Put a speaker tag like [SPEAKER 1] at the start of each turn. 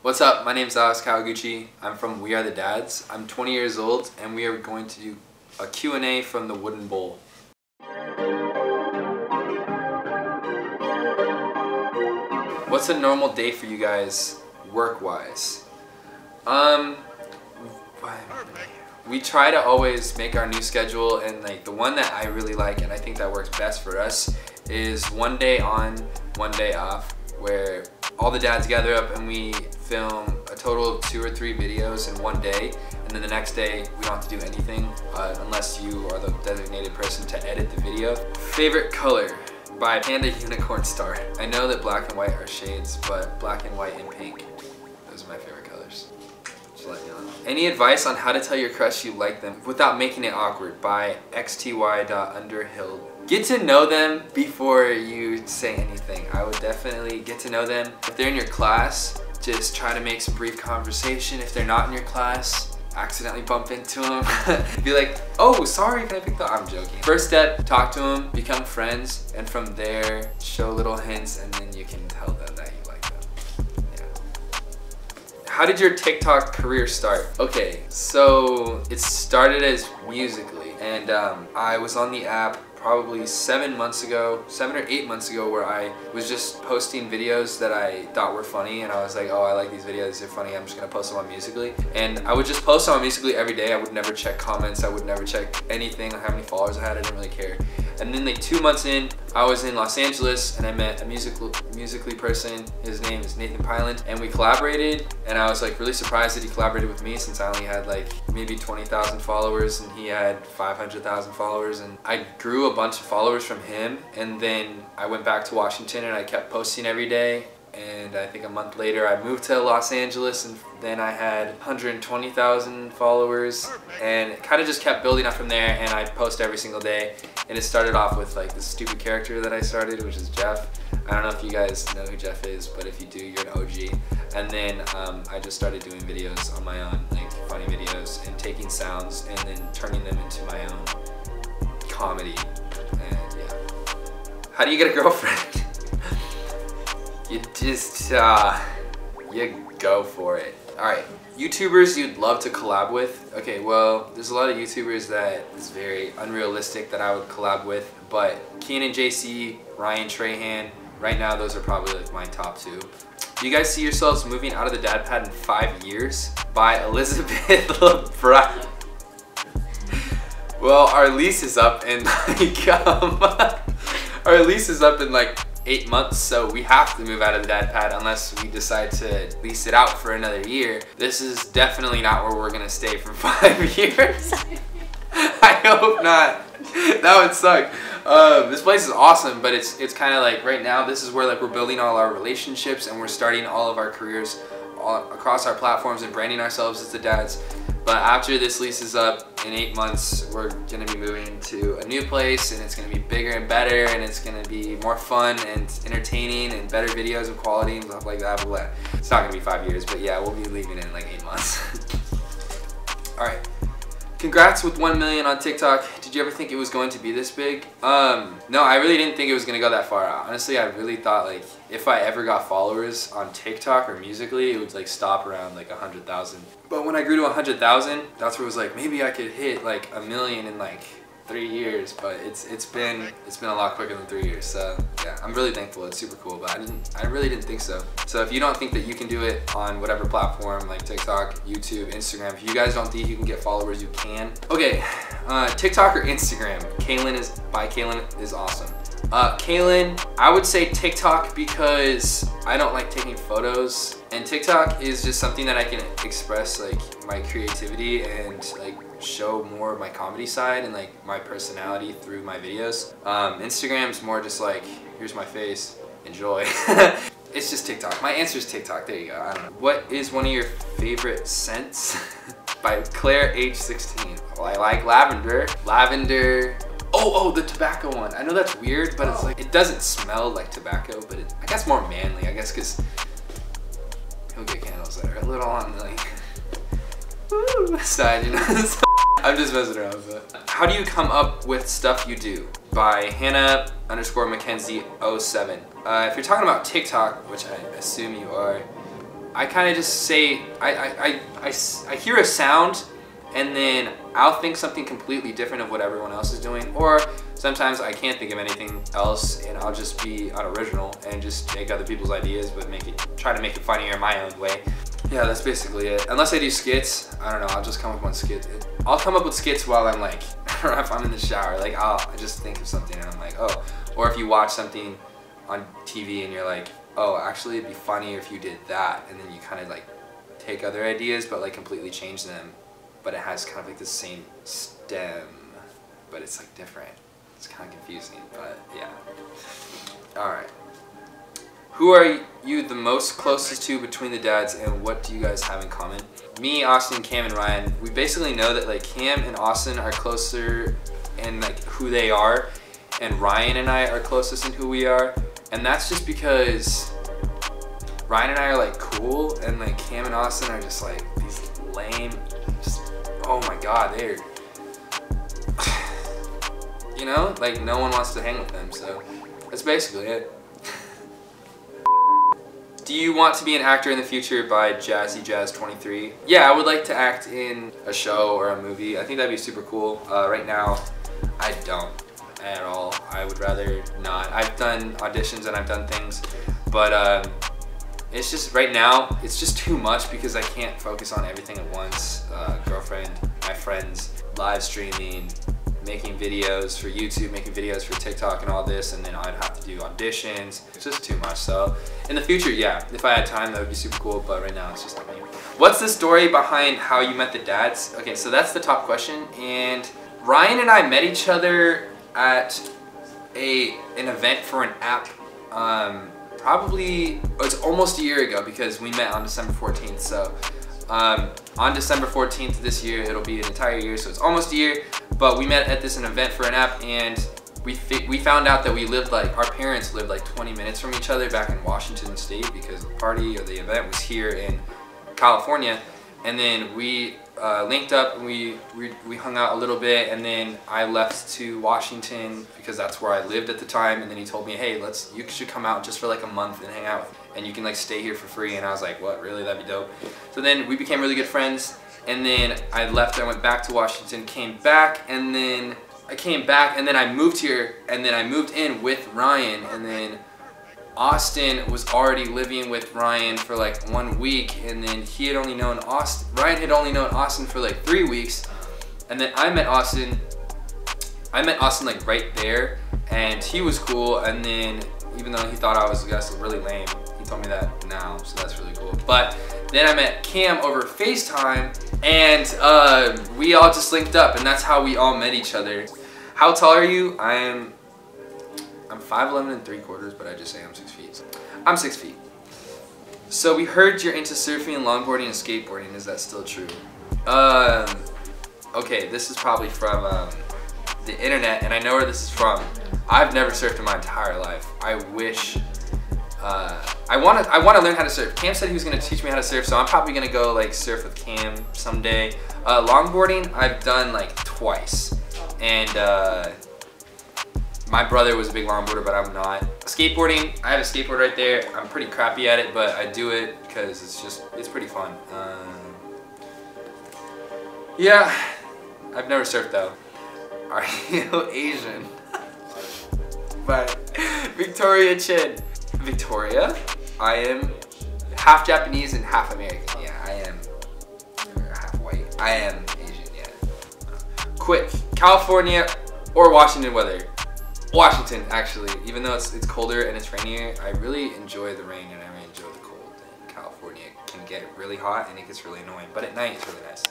[SPEAKER 1] What's up? My name's Kawaguchi. I'm from We Are the Dads. I'm 20 years old and we are going to do a Q&A from the wooden bowl. What's a normal day for you guys work-wise? We try to always make our new schedule, and like the one that I really like and I think that works best for us is one day on, one day off, where all the dads gather up and we film a total of 2 or 3 videos in one day, and then the next day we don't have to do anything unless you are the designated person to edit the video. Favorite color by Panda Unicorn Star. I know that black and white are shades, but black and white and pink, those are my favorite colors. Just let me know. Any advice on how to tell your crush you like them without making it awkward by xty.underhill. Get to know them before you say anything. I would definitely get to know them. If they're in your class, just try to make some brief conversation. If they're not in your class, accidentally bump into them. Be like, oh, sorry, can I pick the... I'm joking. First step, talk to them, become friends, and from there, show little hints, and then you can tell them that you like them. Yeah. How did your TikTok career start? Okay, so it started as Musical.ly, and I was on the app probably 7 or 8 months ago, where I was just posting videos that I thought were funny, and I was like, oh, I like these videos, they're funny, I'm just gonna post them on Musical.ly. And I would just post them on Musical.ly every day. I would never check comments, I would never check anything, how many followers I had, I didn't really care. And then like 2 months in, I was in Los Angeles and I met a Musical.ly person. His name is Nathan Pyland, and we collaborated, and I was like really surprised that he collaborated with me, since I only had like maybe 20,000 followers and he had 500,000 followers, and I grew a bunch of followers from him. And then I went back to Washington and I kept posting every day, and I think a month later I moved to Los Angeles, and then I had 120,000 followers, and it kind of just kept building up from there, and I post every single day. And it started off with like this stupid character that I started, which is Jeff. I don't know if you guys know who Jeff is, but if you do, you're an OG. And then I just started doing videos on my own, like funny videos, and taking sounds and then turning them into my own comedy. And yeah. How do you get a girlfriend? You just, you go for it. Alright, YouTubers you'd love to collab with. Okay, well, there's a lot of YouTubers that is very unrealistic that I would collab with, but Keenan JC, Ryan Trahan, right now those are probably like my top 2. Do you guys see yourselves moving out of the dad pad in 5 years? By Elizabeth LeBron. Well, our lease is up in like, our lease is up in like 8 months, so we have to move out of the dad pad unless we decide to lease it out for another year. This is definitely not where we're gonna stay for 5 years. I hope not. That would suck. This place is awesome, but it's kind of like right now this is where like we're building all our relationships and we're starting all of our careers across our platforms and branding ourselves as the dads. But after this lease is up in 8 months, we're gonna be moving to a new place, and it's gonna be bigger and better, and it's gonna be more fun and entertaining and better videos of quality and stuff like that. But it's not gonna be 5 years, but yeah, we'll be leaving in like 8 months. All right. Congrats with 1 million on TikTok. Did you ever think it was going to be this big? No, I really didn't think it was gonna go that far out. Honestly, I really thought like if I ever got followers on TikTok or Musical.ly, it would like stop around like 100,000. But when I grew to 100,000, that's where it was like maybe I could hit like 1 million in like 3 years. But it's been a lot quicker than 3 years. So yeah, I'm really thankful. It's super cool. But I really didn't think so. So if you don't think that you can do it on whatever platform like TikTok, YouTube, Instagram, if you guys don't think you can get followers, you can. Okay, TikTok or Instagram? Kaylin is awesome. Kaylin, I would say TikTok because I don't like taking photos, and TikTok is just something that I can express like my creativity and like show more of my comedy side and like my personality through my videos. Instagram's more just like, here's my face, enjoy. It's just TikTok. My answer is TikTok. There you go. I don't know. What is one of your favorite scents? By Claire H16. Well, I like lavender. Lavender. Oh, the tobacco one. I know that's weird, but it's like, it doesn't smell like tobacco, but I guess more manly, I guess, because he'll get candles that are a little on the like, woo side, you know? I'm just messing around with it. How do you come up with stuff you do? By Hannah_Mackenzie07. If you're talking about TikTok, which I assume you are, I kind of just say, I hear a sound and then I'll think something completely different of what everyone else is doing, or sometimes I can't think of anything else and I'll just be unoriginal and just take other people's ideas but try to make it funnier in my own way. Yeah, that's basically it. Unless I do skits, I don't know, I'll just come up with one skit. I'll come up with skits while I'm like, or if I'm in the shower, like I just think of something and I'm like, oh. Or if you watch something on TV and you're like, oh, actually it'd be funnier if you did that, and then you kind of like take other ideas but like completely change them, but it has kind of like the same stem, but it's like different. It's kind of confusing, but yeah. Alright. Who are you the most closest to between the dads, and what do you guys have in common? Me, Austin, Cam, and Ryan, we basically know that like Cam and Austin are closer in like who they are, and Ryan and I are closest in who we are. And that's just because Ryan and I are like cool, and like Cam and Austin are just like these lame, just, oh my god, they're, you know, like no one wants to hang with them, so that's basically it. Do you want to be an actor in the future? By Jazzy Jazz 23. Yeah, I would like to act in a show or a movie. I think that'd be super cool. Right now, I don't at all. I would rather not. I've done auditions and I've done things, but it's just right now, it's just too much because I can't focus on everything at once. Girlfriend, my friends, live streaming, making videos for YouTube, making videos for TikTok and all this, and then I'd have to do auditions. It's just too much. So in the future, yeah, if I had time, that would be super cool, but right now it's just not me. What's the story behind how you met the dads? Okay, so that's the top question, and Ryan and I met each other at an event for an app. Probably, it's almost a year ago because we met on December 14th, so on December 14th this year, it'll be an entire year, so it's almost a year. But we met at an event for an app, and we found out that we lived like, our parents lived like 20 minutes from each other back in Washington State, because the party or the event was here in California. And then we linked up and we hung out a little bit, and then I left to Washington because that's where I lived at the time. And then he told me, hey, you should come out just for like a month and hang out, and you can like stay here for free. And I was like, what, really? That'd be dope. So then we became really good friends, and then I left, I went back to Washington, came back, and then I moved here, and then I moved in with Ryan, and then Austin was already living with Ryan for like 1 week, and then Ryan had only known Austin for like 3 weeks, and then I met Austin like right there, and he was cool, and then even though he thought I was really lame, he told me that now, so that's really cool. But then I met Cam over FaceTime, and we all just linked up, and that's how we all met each other. How tall are you? I'm 5'11" and 3/4, but I just say I'm 6 feet. I'm 6 feet. So we heard you're into surfing and longboarding and skateboarding. Is that still true? Okay, this is probably from the internet, and I know where this is from. I've never surfed in my entire life. I wish. I want to learn how to surf. Cam said he was going to teach me how to surf, so I'm probably going to go like surf with Cam someday. Longboarding, I've done like twice, and my brother was a big longboarder, but I'm not. Skateboarding, I have a skateboard right there. I'm pretty crappy at it, but I do it because it's pretty fun. Yeah, I've never surfed though. Are you Asian? But Victoria Chin. Victoria, I am half Japanese and half American. Yeah, I am. Or half white. I am Asian, yeah. Quick, California or Washington weather? Washington, actually. Even though it's colder and it's rainier, I really enjoy the rain and I really enjoy the cold. And California can get really hot and it gets really annoying, but at night it's really nice.